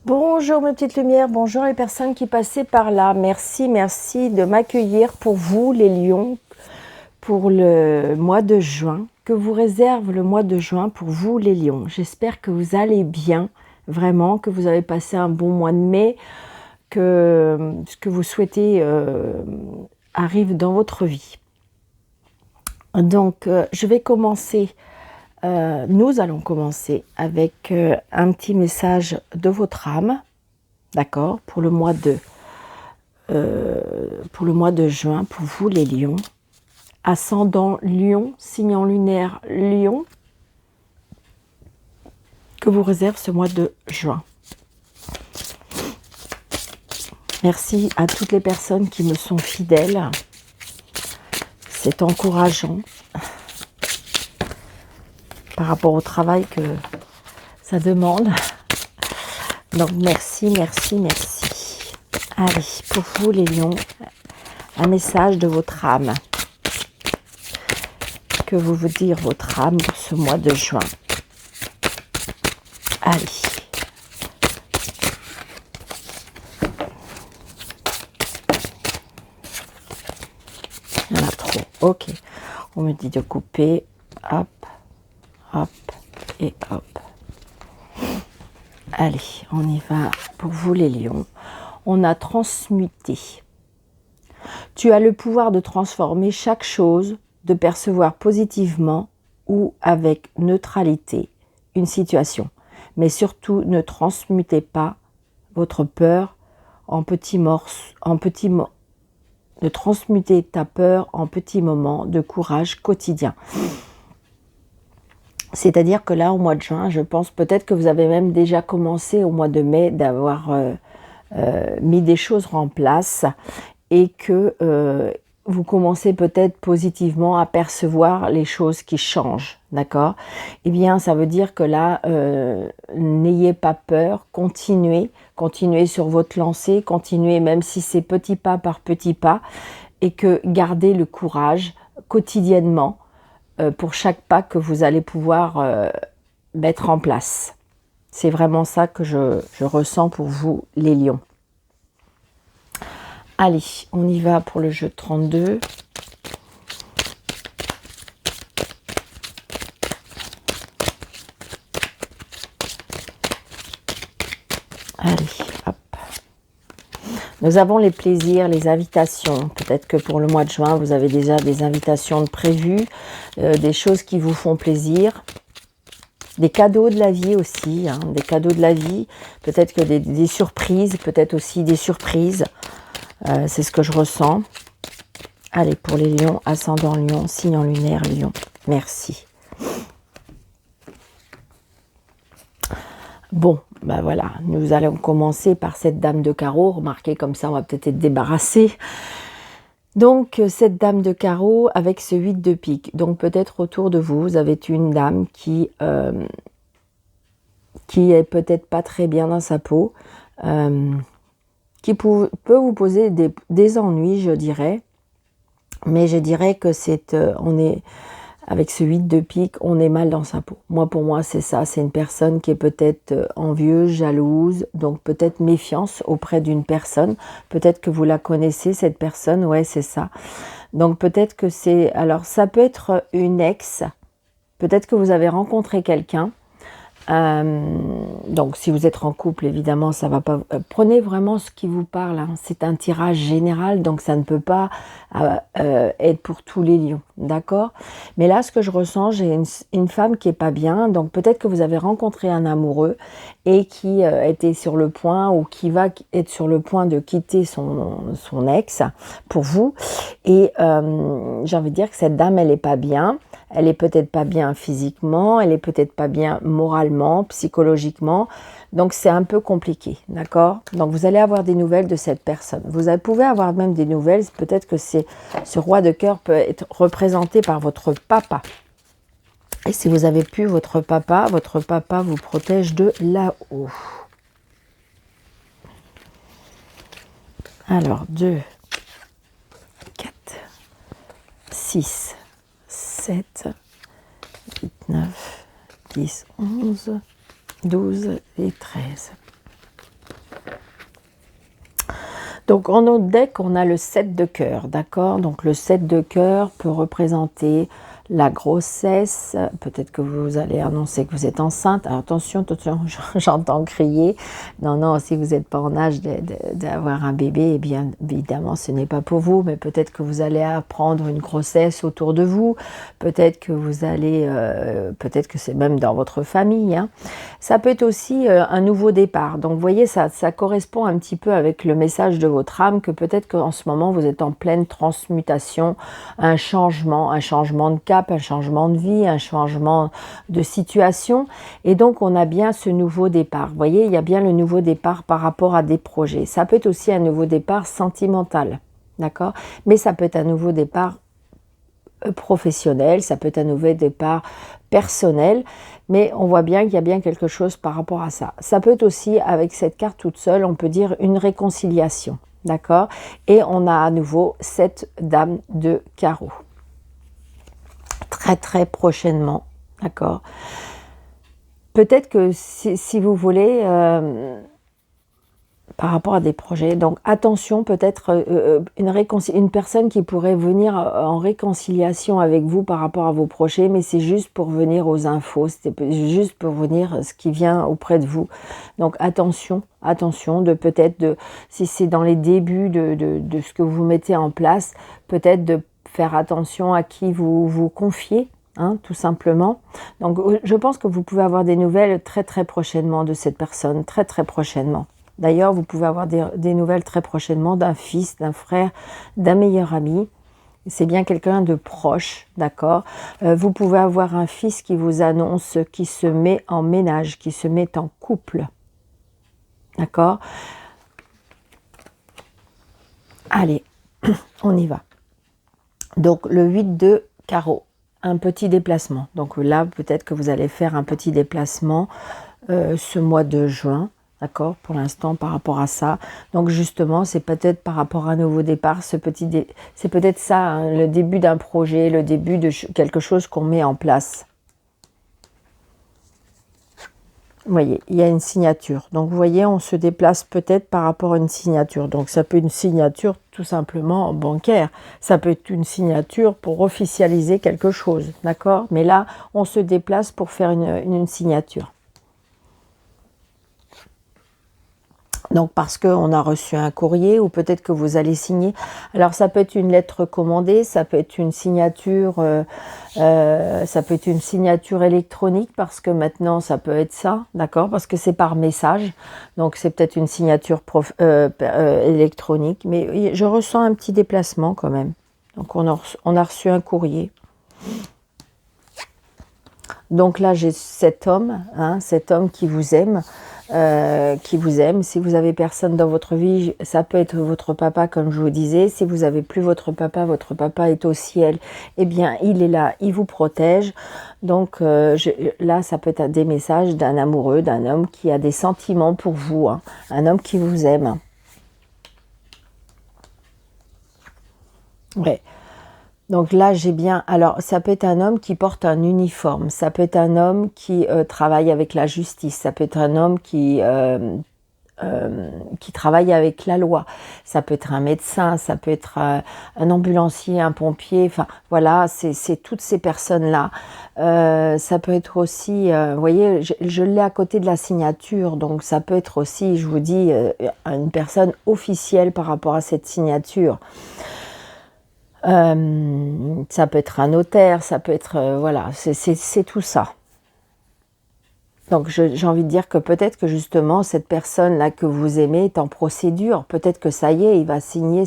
Bonjour mes petites lumières, bonjour les personnes qui passaient par là. Merci de m'accueillir pour vous les lions, pour le mois de juin, que vous réserve le mois de juin pour vous les lions. J'espère que vous allez bien, vraiment, que vous avez passé un bon mois de mai, que ce que vous souhaitez arrive dans votre vie. Donc je vais commencer. Nous allons commencer avec un petit message de votre âme, d'accord, pour le mois de juin, pour vous les lions. Ascendant Lion, signe lunaire Lion, que vous réserve ce mois de juin. Merci à toutes les personnes qui me sont fidèles. C'est encourageant par rapport au travail que ça demande. Donc merci. Allez, pour vous les lions, un message de votre âme. Que vous dire votre âme pour ce mois de juin? Allez. Il y en a trop. Ok. On me dit de couper. Hop, hop et hop. Allez, on y va pour vous les lions. On a transmuté. Tu as le pouvoir de transformer chaque chose, de percevoir positivement ou avec neutralité une situation. Mais surtout, ne transmutez pas votre peur en petits morceaux, ne transmutez ta peur en petits moments de courage quotidien. C'est-à-dire que là, au mois de juin, je pense peut-être que vous avez même déjà commencé au mois de mai d'avoir mis des choses en place et que vous commencez peut-être positivement à percevoir les choses qui changent, d'accord? Eh bien, ça veut dire que là, n'ayez pas peur, continuez sur votre lancée, continuez même si c'est petit pas par petit pas et que gardez le courage quotidiennement pour chaque pas que vous allez pouvoir mettre en place. C'est vraiment ça que je ressens pour vous, les lions. Allez, on y va pour le jeu 32. Allez, hop. Nous avons les plaisirs, les invitations. Peut-être que pour le mois de juin, vous avez déjà des invitations de prévues, des choses qui vous font plaisir. Des cadeaux de la vie aussi, hein, des cadeaux de la vie. Peut-être que des surprises, peut-être aussi des surprises. C'est ce que je ressens. Allez, pour les lions, ascendant lion, signe lunaire lion. Merci. Bon, ben voilà, nous allons commencer par cette dame de carreau. Remarquez, comme ça, on va peut-être être débarrassé. Donc, cette dame de carreau avec ce 8 de pique. Donc, peut-être autour de vous, vous avez une dame qui est peut-être pas très bien dans sa peau, qui peut vous poser des ennuis, je dirais. Mais je dirais que on est avec ce 8 de pique, on est mal dans sa peau. Pour moi, c'est ça. C'est une personne qui est peut-être envieuse, jalouse, donc peut-être méfiance auprès d'une personne. Peut-être que vous la connaissez, cette personne. Ouais, c'est ça. Donc peut-être que c'est... Alors, ça peut être une ex. Peut-être que vous avez rencontré quelqu'un. Donc si vous êtes en couple, évidemment ça va pas, prenez vraiment ce qui vous parle, hein. C'est un tirage général, donc ça ne peut pas être pour tous les lions, d'accord? Mais là ce que je ressens, j'ai une femme qui est pas bien, donc peut-être que vous avez rencontré un amoureux et qui était sur le point ou qui va être sur le point de quitter son ex pour vous, et j'ai envie de dire que cette dame elle est pas bien. Elle est peut-être pas bien physiquement, elle est peut-être pas bien moralement, psychologiquement. Donc, c'est un peu compliqué, d'accord? Donc, vous allez avoir des nouvelles de cette personne. Vous pouvez avoir même des nouvelles. Peut-être que ce roi de cœur peut être représenté par votre papa. Et si vous avez plus votre papa vous protège de là-haut. Alors, 2, 4, 6, 7, 8, 9, 10, 11, 12 et 13. Donc en notre deck, on a le 7 de cœur, d'accord? Donc le 7 de cœur peut représenter la grossesse. Peut-être que vous allez annoncer que vous êtes enceinte. Alors, attention, j'entends crier. Non, non, si vous n'êtes pas en âge d'avoir un bébé, eh bien évidemment, ce n'est pas pour vous. Mais peut-être que vous allez apprendre une grossesse autour de vous. Peut-être que vous allez, peut-être que c'est même dans votre famille, hein. Ça peut être aussi un nouveau départ. Donc, vous voyez, ça correspond un petit peu avec le message de votre âme que peut-être qu'en ce moment, vous êtes en pleine transmutation, un changement de cap, un changement de vie, un changement de situation. Et donc, on a bien ce nouveau départ. Vous voyez, il y a bien le nouveau départ par rapport à des projets. Ça peut être aussi un nouveau départ sentimental, d'accord? Mais ça peut être un nouveau départ professionnel, ça peut être un nouveau départ personnel, mais on voit bien qu'il y a bien quelque chose par rapport à ça. Ça peut être aussi, avec cette carte toute seule, on peut dire une réconciliation, d'accord? Et on a à nouveau cette dame de carreau. Très très prochainement, d'accord? Peut-être que si vous voulez... par rapport à des projets. Donc attention, peut-être une personne qui pourrait venir en réconciliation avec vous par rapport à vos projets, mais c'est juste pour venir aux infos, c'est juste pour venir ce qui vient auprès de vous. Donc attention, de peut-être, si c'est dans les débuts de ce que vous mettez en place, peut-être de faire attention à qui vous vous confiez. Hein, tout simplement. Donc je pense que vous pouvez avoir des nouvelles très très prochainement de cette personne, très très prochainement. D'ailleurs, vous pouvez avoir des nouvelles très prochainement d'un fils, d'un frère, d'un meilleur ami. C'est bien quelqu'un de proche, d'accord? Vous pouvez avoir un fils qui vous annonce qu'il se met en ménage, qui se met en couple. D'accord? Allez, on y va. Donc, le 8 de carreau, un petit déplacement. Donc là, peut-être que vous allez faire un petit déplacement ce mois de juin. D'accord, pour l'instant, par rapport à ça. Donc, justement, c'est peut-être par rapport à un nouveau départ, c'est peut-être ça, hein, le début d'un projet, le début de quelque chose qu'on met en place. Vous voyez, il y a une signature. Donc, vous voyez, on se déplace peut-être par rapport à une signature. Donc, ça peut être une signature tout simplement bancaire. Ça peut être une signature pour officialiser quelque chose. D'accord? Mais là, on se déplace pour faire une signature. Donc parce qu'on a reçu un courrier ou peut-être que vous allez signer. Alors ça peut être une lettre commandée, ça peut être une signature, électronique parce que maintenant ça peut être ça, d'accord? Parce que c'est par message, donc c'est peut-être une signature électronique. Mais je ressens un petit déplacement quand même. Donc on a reçu un courrier. Donc là j'ai cet homme qui vous aime. Si vous avez personne dans votre vie, ça peut être votre papa comme je vous disais. Si vous n'avez plus votre papa est au ciel, eh bien il est là, il vous protège. Donc là ça peut être des messages d'un amoureux, d'un homme qui a des sentiments pour vous, hein, un homme qui vous aime. Ouais. Donc là, j'ai bien... Alors, ça peut être un homme qui porte un uniforme. Ça peut être un homme qui travaille avec la justice. Ça peut être un homme qui travaille avec la loi. Ça peut être un médecin. Ça peut être un ambulancier, un pompier. Enfin, voilà, c'est toutes ces personnes-là. Ça peut être aussi... vous voyez, je l'ai à côté de la signature. Donc, ça peut être aussi, je vous dis, une personne officielle par rapport à cette signature. Ça peut être un notaire, ça peut être... voilà, c'est tout ça. Donc j'ai envie de dire que peut-être que justement cette personne-là que vous aimez est en procédure. Peut-être que ça y est, il va signer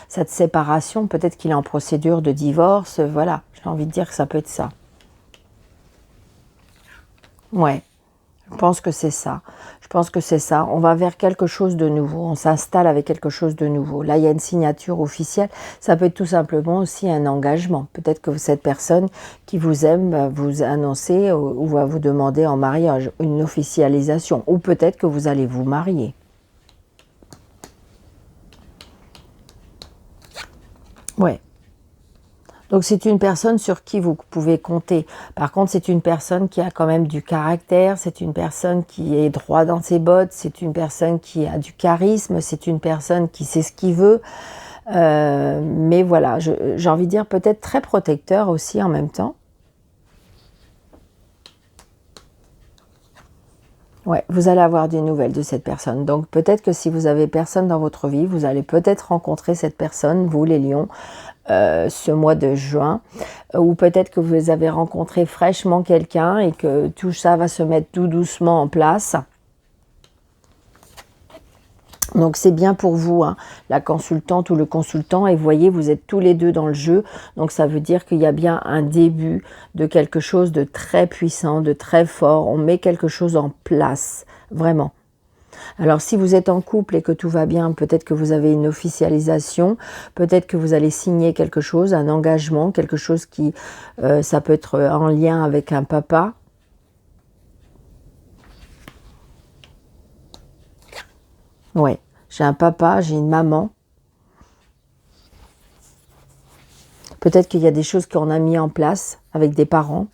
cette séparation. Peut-être qu'il est en procédure de divorce. Voilà, j'ai envie de dire que ça peut être ça. Ouais. Je pense que c'est ça. On va vers quelque chose de nouveau. On s'installe avec quelque chose de nouveau. Là, il y a une signature officielle. Ça peut être tout simplement aussi un engagement. Peut-être que cette personne qui vous aime va vous annoncer ou va vous demander en mariage une officialisation. Ou peut-être que vous allez vous marier. Ouais. Donc c'est une personne sur qui vous pouvez compter. Par contre, c'est une personne qui a quand même du caractère, c'est une personne qui est droit dans ses bottes, c'est une personne qui a du charisme, c'est une personne qui sait ce qu'il veut. Mais voilà, j'ai envie de dire peut-être très protecteur aussi en même temps. Ouais, vous allez avoir des nouvelles de cette personne. Donc peut-être que si vous avez personne dans votre vie, vous allez peut-être rencontrer cette personne, vous les lions, ce mois de juin. Ou peut-être que vous avez rencontré fraîchement quelqu'un et que tout ça va se mettre tout doucement en place. Donc c'est bien pour vous, hein, la consultante ou le consultant, et vous voyez, vous êtes tous les deux dans le jeu, donc ça veut dire qu'il y a bien un début de quelque chose de très puissant, de très fort, on met quelque chose en place, vraiment. Alors si vous êtes en couple et que tout va bien, peut-être que vous avez une officialisation, peut-être que vous allez signer quelque chose, un engagement, quelque chose qui, ça peut être en lien avec un papa. Ouais, j'ai un papa, j'ai une maman. Peut-être qu'il y a des choses qu'on a mis en place avec des parents.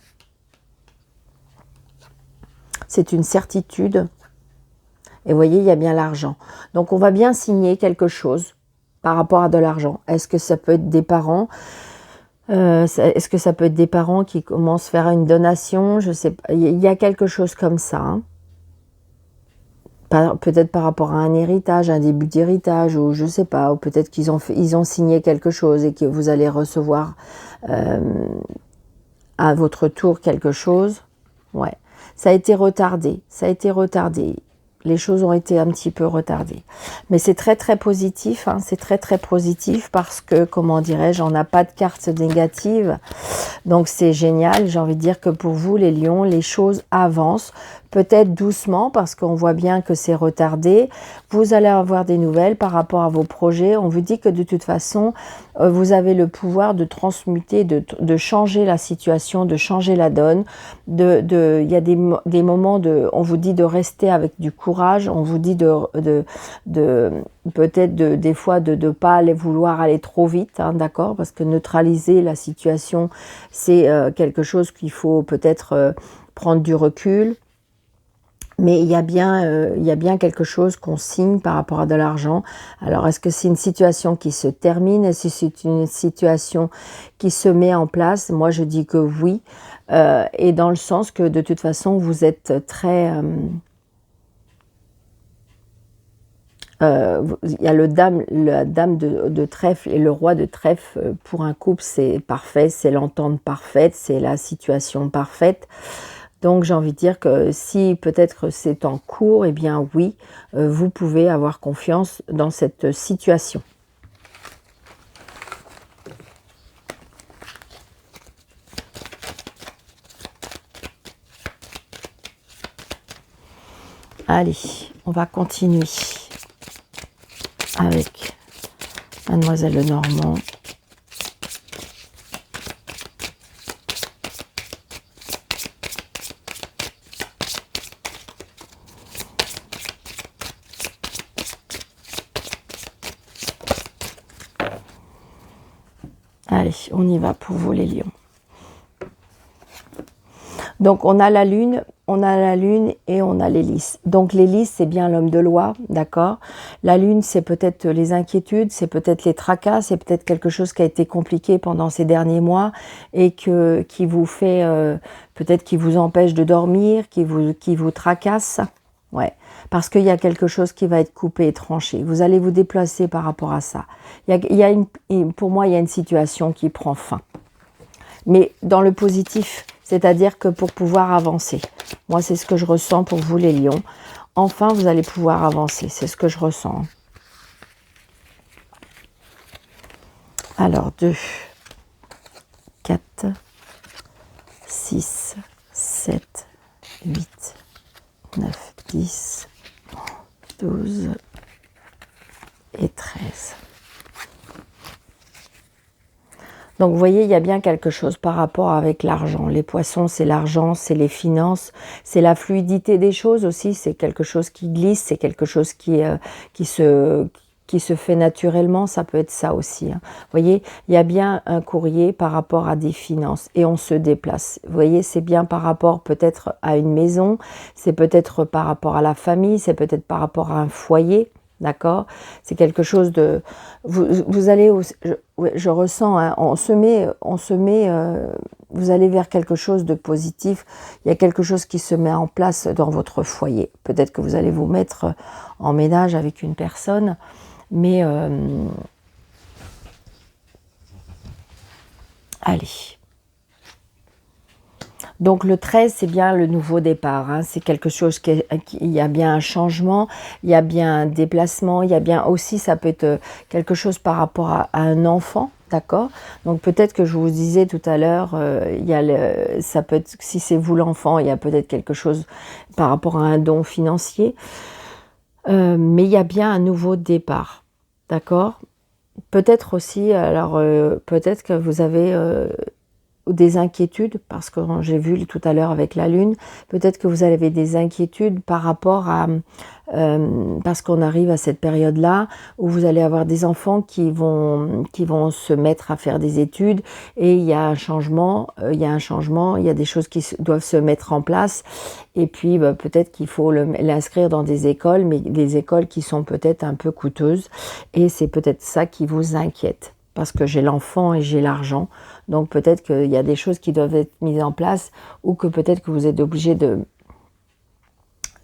C'est une certitude. Et vous voyez, il y a bien l'argent. Donc on va bien signer quelque chose par rapport à de l'argent. Est-ce que ça peut être des parents est-ce que ça peut être des parents qui commencent à faire une donation? Je sais pas. Il y a quelque chose comme ça, hein. Peut-être par rapport à un héritage, un début d'héritage, ou je sais pas, ou peut-être qu'ils ont signé quelque chose et que vous allez recevoir à votre tour quelque chose. Ouais, ça a été retardé, ça a été retardé. Les choses ont été un petit peu retardées. Mais c'est très très positif, hein, c'est très très positif parce que, comment dirais-je, on n'a pas de carte négative. Donc c'est génial, j'ai envie de dire que pour vous les lions, les choses avancent. Peut-être doucement parce qu'on voit bien que c'est retardé. Vous allez avoir des nouvelles par rapport à vos projets. On vous dit que de toute façon, vous avez le pouvoir de transmuter, de changer la situation, de changer la donne. Il y a des moments, on vous dit de rester avec du courage. On vous dit peut-être des fois de ne pas vouloir aller trop vite, hein, d'accord? Parce que neutraliser la situation, c'est quelque chose qu'il faut peut-être prendre du recul. Mais il y a bien quelque chose qu'on signe par rapport à de l'argent. Alors, est-ce que c'est une situation qui se termine? Est-ce que c'est une situation qui se met en place? Moi, je dis que oui. Et dans le sens que, de toute façon, vous êtes très... il y a la dame de trèfle et le roi de trèfle. Pour un couple, c'est parfait. C'est l'entente parfaite. C'est la situation parfaite. Donc j'ai envie de dire que si peut-être c'est en cours, eh bien oui, vous pouvez avoir confiance dans cette situation. Allez, on va continuer avec Mademoiselle Lenormand. Allez, on y va pour vous les lions. Donc on a la lune et on a l'hélice. Donc l'hélice, c'est bien l'homme de loi, d'accord? La lune, c'est peut-être les inquiétudes, c'est peut-être les tracas, c'est peut-être quelque chose qui a été compliqué pendant ces derniers mois et qui vous fait, peut-être qui vous empêche de dormir, qui vous tracasse. Ouais, parce qu'il y a quelque chose qui va être coupé et tranché. Vous allez vous déplacer par rapport à ça. Pour moi, il y a une situation qui prend fin. Mais dans le positif, c'est-à-dire que pour pouvoir avancer. Moi, c'est ce que je ressens pour vous, les lions. Enfin, vous allez pouvoir avancer. C'est ce que je ressens. Alors, 2, 4, 6, 7, 8, 9, 10, 12 et 13. Donc, vous voyez, il y a bien quelque chose par rapport avec l'argent. Les poissons, c'est l'argent, c'est les finances, c'est la fluidité des choses aussi. C'est quelque chose qui glisse, c'est quelque chose qui qui se fait naturellement, ça peut être ça aussi. Hein. Vous voyez, il y a bien un courrier par rapport à des finances et on se déplace. Vous voyez, c'est bien par rapport peut-être à une maison, c'est peut-être par rapport à la famille, c'est peut-être par rapport à un foyer. D'accord? C'est quelque chose de... Vous allez... je ressens, hein, vous allez vers quelque chose de positif. Il y a quelque chose qui se met en place dans votre foyer. Peut-être que vous allez vous mettre en ménage avec une personne, mais... allez. Donc le 13, c'est bien le nouveau départ, hein. C'est quelque chose il y a bien un changement, il y a bien un déplacement, il y a bien aussi, ça peut être quelque chose par rapport à un enfant, d'accord? Donc peut-être que je vous disais tout à l'heure, ça peut être, si c'est vous l'enfant, il y a peut-être quelque chose par rapport à un don financier, mais il y a bien un nouveau départ, d'accord? Peut-être aussi, alors peut-être que vous avez... des inquiétudes, parce que j'ai vu tout à l'heure avec la lune, peut-être que vous avez des inquiétudes par rapport à, parce qu'on arrive à cette période-là, où vous allez avoir des enfants qui vont se mettre à faire des études, et il y a un changement, il y a des choses qui doivent se mettre en place, et puis peut-être qu'il faut l'inscrire dans des écoles, mais des écoles qui sont peut-être un peu coûteuses, et c'est peut-être ça qui vous inquiète. Parce que j'ai l'enfant et j'ai l'argent. Donc peut-être qu'il y a des choses qui doivent être mises en place ou que peut-être que vous êtes obligé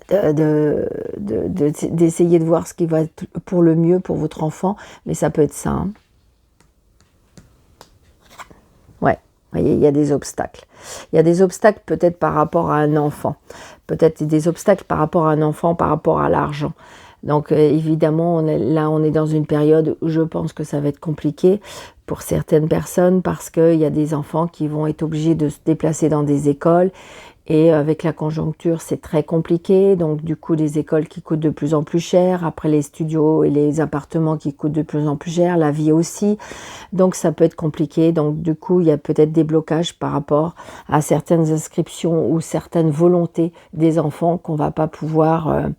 d'essayer de voir ce qui va être pour le mieux pour votre enfant. Mais ça peut être ça. Hein. Ouais, vous voyez, il y a des obstacles. Il y a des obstacles peut-être par rapport à un enfant. Peut-être des obstacles par rapport à un enfant, par rapport à l'argent. Donc évidemment, on est dans une période où je pense que ça va être compliqué pour certaines personnes parce qu'il y a des enfants qui vont être obligés de se déplacer dans des écoles et avec la conjoncture, c'est très compliqué. Donc du coup, des écoles qui coûtent de plus en plus cher, après les studios et les appartements qui coûtent de plus en plus cher, la vie aussi. Donc ça peut être compliqué. Donc du coup, il y a peut-être des blocages par rapport à certaines inscriptions ou certaines volontés des enfants qu'on va pas pouvoir...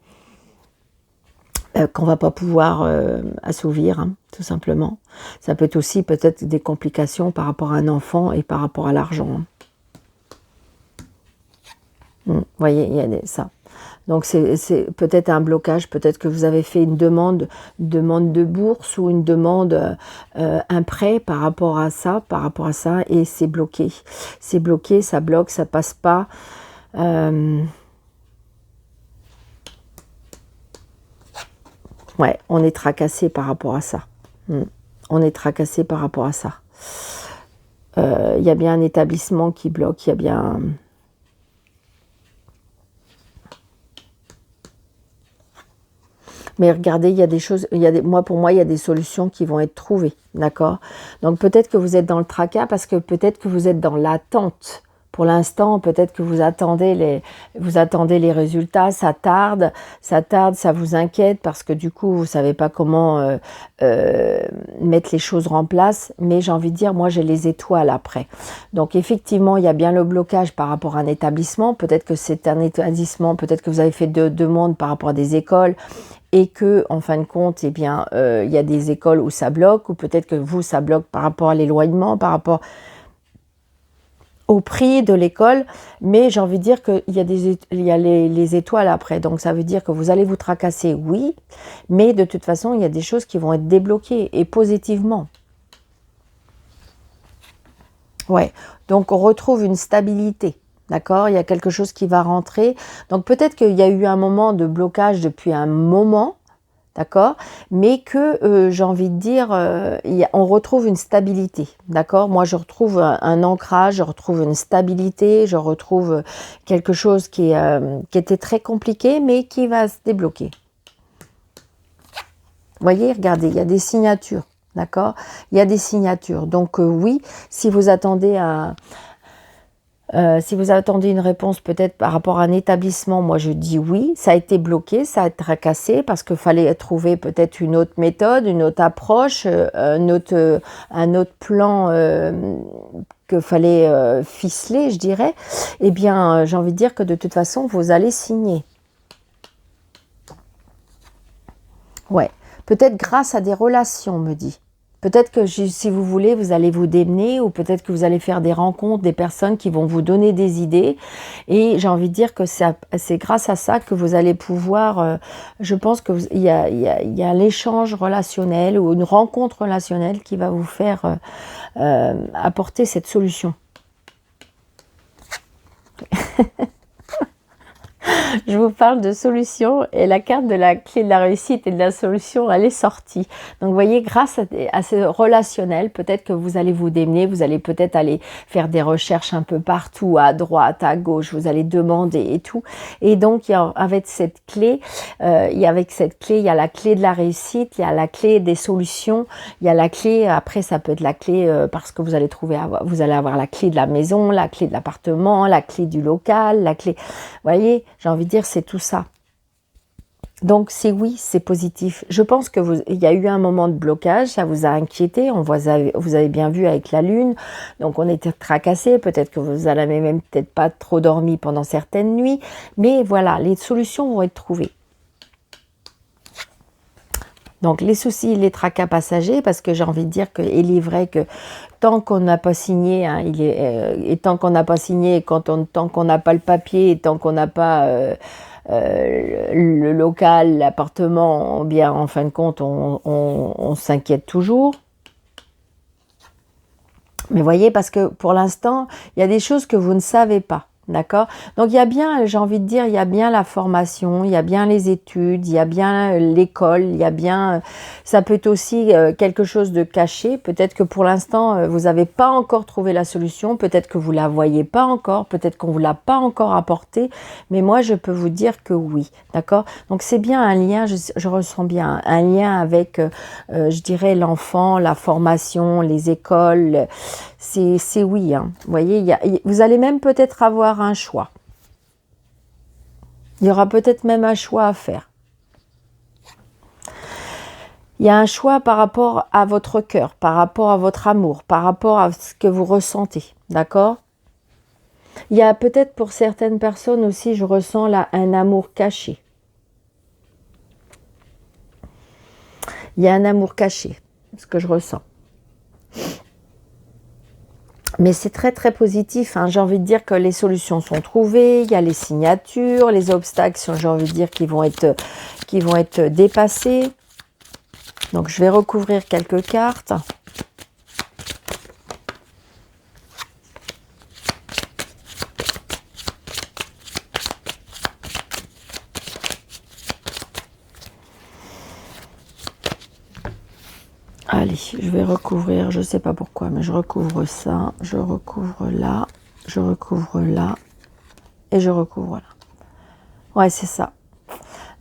assouvir, hein, tout simplement. Ça peut être aussi peut-être des complications par rapport à un enfant et par rapport à l'argent. Hein. Vous voyez, il y a ça. Donc c'est peut-être un blocage, peut-être que vous avez fait une demande de bourse ou une demande, un prêt par rapport à ça, et c'est bloqué. C'est bloqué, ça bloque, ça passe pas. Ouais, on est tracassé par rapport à ça. On est tracassé par rapport à ça. Il y a bien un établissement qui bloque, il y a bien... Mais regardez, il y a des choses, pour moi, il y a des solutions qui vont être trouvées, d'accord? Donc peut-être que vous êtes dans le tracas parce que peut-être que vous êtes dans l'attente. Pour l'instant, peut-être que vous attendez les résultats, ça tarde, ça vous inquiète parce que du coup, vous ne savez pas comment mettre les choses en place. Mais j'ai envie de dire, moi, j'ai les étoiles après. Donc, effectivement, il y a bien le blocage par rapport à un établissement. Peut-être que c'est un établissement, peut-être que vous avez fait deux demandes par rapport à des écoles et que, en fin de compte, eh bien, il y a des écoles où ça bloque ou peut-être que vous, ça bloque par rapport à l'éloignement, par rapport au prix de l'école, mais j'ai envie de dire qu'il y a les étoiles après, donc ça veut dire que vous allez vous tracasser, oui, mais de toute façon, il y a des choses qui vont être débloquées, et positivement. Ouais, donc on retrouve une stabilité, d'accord? Il y a quelque chose qui va rentrer, donc peut-être qu'il y a eu un moment de blocage depuis un moment, d'accord, mais que j'ai envie de dire, on retrouve une stabilité, d'accord. Moi, je retrouve un ancrage, je retrouve une stabilité, je retrouve quelque chose qui était très compliqué, mais qui va se débloquer. Vous voyez, regardez, il y a des signatures, d'accord. Il y a des signatures, donc oui, si vous attendez une réponse peut-être par rapport à un établissement, moi je dis oui, ça a été bloqué, ça a été tracassé parce qu'il fallait trouver peut-être une autre méthode, une autre approche, un autre plan qu'il fallait ficeler, je dirais. Eh bien, j'ai envie de dire que de toute façon, vous allez signer. Ouais. Peut-être grâce à des relations, on me dit. Peut-être que si vous voulez, vous allez vous démener ou peut-être que vous allez faire des rencontres, des personnes qui vont vous donner des idées. Et j'ai envie de dire que c'est grâce à ça que vous allez pouvoir, je pense qu'il y a l'échange relationnel ou une rencontre relationnelle qui va vous faire apporter cette solution. Je vous parle de solution et la carte de la clé de la réussite et de la solution, elle est sortie. Donc, vous voyez, grâce à ce relationnel, peut-être que vous allez vous démener, vous allez peut-être aller faire des recherches un peu partout, à droite, à gauche, vous allez demander et tout. Et donc, avec cette clé, il y a la clé de la réussite, il y a la clé des solutions, il y a la clé, après ça peut être la clé parce que vous allez avoir la clé de la maison, la clé de l'appartement, la clé du local, la clé, vous voyez, j'ai envie de dire, c'est tout ça. Donc, oui, c'est positif. Je pense que il y a eu un moment de blocage, ça vous a inquiété, vous avez bien vu avec la lune, donc on était tracassé, peut-être que vous n'avez même peut-être pas trop dormi pendant certaines nuits, mais voilà, les solutions vont être trouvées. Donc, les soucis, les tracas passagers, parce que j'ai envie de dire qu'il est vrai que tant qu'on n'a pas signé, hein, et tant qu'on n'a pas signé, tant qu'on n'a pas le papier, et tant qu'on n'a pas le local, l'appartement, bien en fin de compte, on s'inquiète toujours. Mais voyez, parce que pour l'instant, il y a des choses que vous ne savez pas. D'accord? Donc, il y a bien, j'ai envie de dire, il y a bien la formation, il y a bien les études, il y a bien l'école, il y a bien... Ça peut être aussi quelque chose de caché. Peut-être que pour l'instant, vous n'avez pas encore trouvé la solution. Peut-être que vous ne la voyez pas encore. Peut-être qu'on ne vous l'a pas encore apportée. Mais moi, je peux vous dire que oui. D'accord? Donc, c'est bien un lien, je ressens bien un lien avec, je dirais, l'enfant, la formation, les écoles... C'est oui, hein. Vous voyez, vous allez même peut-être avoir un choix. Il y aura peut-être même un choix à faire. Il y a un choix par rapport à votre cœur, par rapport à votre amour, par rapport à ce que vous ressentez. D'accord? Il y a peut-être pour certaines personnes aussi, je ressens là un amour caché. Il y a un amour caché, ce que je ressens. Mais c'est très très positif, hein. J'ai envie de dire que les solutions sont trouvées, il y a les signatures, les obstacles, j'ai envie de dire, qui vont être dépassés. Donc je vais recouvrir quelques cartes. Allez, je vais recouvrir, je ne sais pas pourquoi, mais je recouvre ça, je recouvre là, je recouvre là, et je recouvre là. Ouais, c'est ça.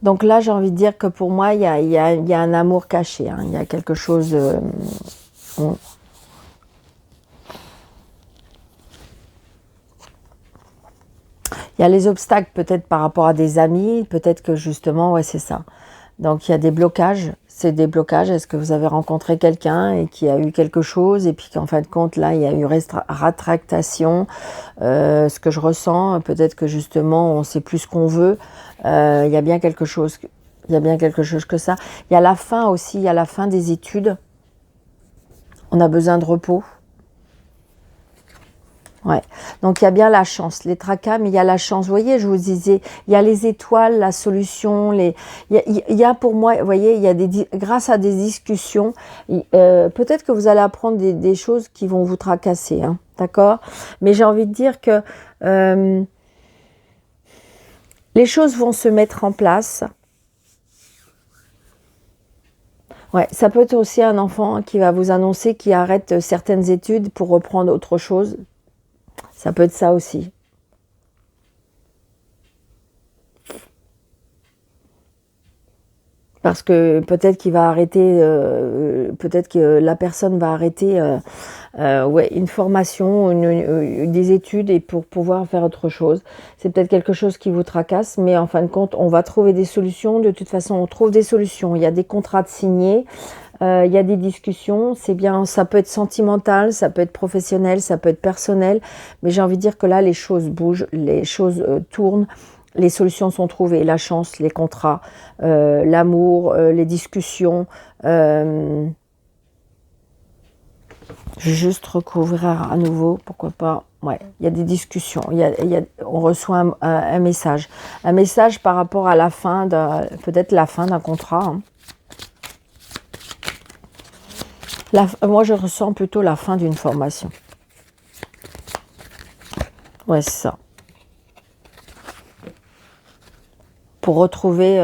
Donc là, j'ai envie de dire que pour moi, il y a un amour caché, hein. Il y a quelque chose de... Il y a les obstacles peut-être par rapport à des amis, peut-être que justement, ouais, c'est ça. Donc il y a des blocages, c'est des blocages. Est-ce que vous avez rencontré quelqu'un et qui a eu quelque chose et puis qu'en fin de compte, là, il y a eu rétractation, ce que je ressens, peut-être que justement, on sait plus ce qu'on veut. Il y a bien quelque chose, que ça. Il y a la fin aussi, il y a la fin des études. On a besoin de repos. Ouais, donc il y a bien la chance, les tracas, mais il y a la chance. Vous voyez, je vous disais, il y a les étoiles, la solution, il y a pour moi, vous voyez, il y a grâce à des discussions, peut-être que vous allez apprendre des choses qui vont vous tracasser, hein, d'accord? Mais j'ai envie de dire que les choses vont se mettre en place. Ouais, ça peut être aussi un enfant qui va vous annoncer qu'il arrête certaines études pour reprendre autre chose. Ça peut être ça aussi. Parce que peut-être qu'il va arrêter, peut-être que la personne va arrêter ouais, une formation, des études et pour pouvoir faire autre chose. C'est peut-être quelque chose qui vous tracasse, mais en fin de compte, on va trouver des solutions. De toute façon, on trouve des solutions. Il y a des contrats de signés. Il y a des discussions, c'est bien, ça peut être sentimental, ça peut être professionnel, ça peut être personnel, mais j'ai envie de dire que là, les choses bougent, les choses tournent. les solutions sont trouvées, la chance, les contrats, l'amour, les discussions. Je vais juste recouvrir à nouveau, pourquoi pas. Ouais, il y a des discussions, on reçoit un message. Un message par rapport à la fin, peut-être la fin d'un contrat. Hein. Moi, je ressens plutôt la fin d'une formation. Ouais, c'est ça. Pour retrouver,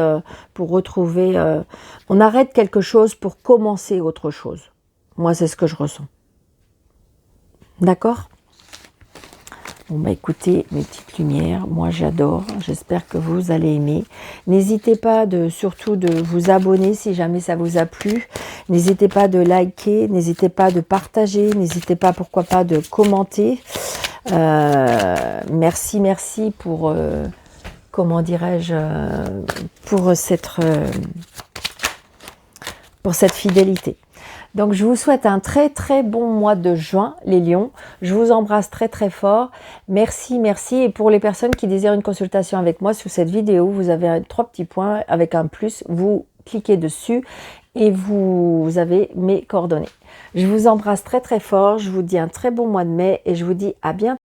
on arrête quelque chose pour commencer autre chose. Moi, c'est ce que je ressens. D'accord? Bon, bah écoutez, mes petites lumières, moi j'adore, j'espère que vous allez aimer. N'hésitez pas surtout de vous abonner si jamais ça vous a plu. N'hésitez pas de liker, n'hésitez pas de partager, n'hésitez pas, pourquoi pas, de commenter. Merci pour, comment dirais-je, pour cette fidélité. Donc, je vous souhaite un très très bon mois de juin, les lions. Je vous embrasse très très fort. Merci. Et pour les personnes qui désirent une consultation avec moi, sous cette vidéo, vous avez 3 petits points avec un plus. Vous cliquez dessus et vous avez mes coordonnées. Je vous embrasse très très fort. Je vous dis un très bon mois de mai et je vous dis à bientôt.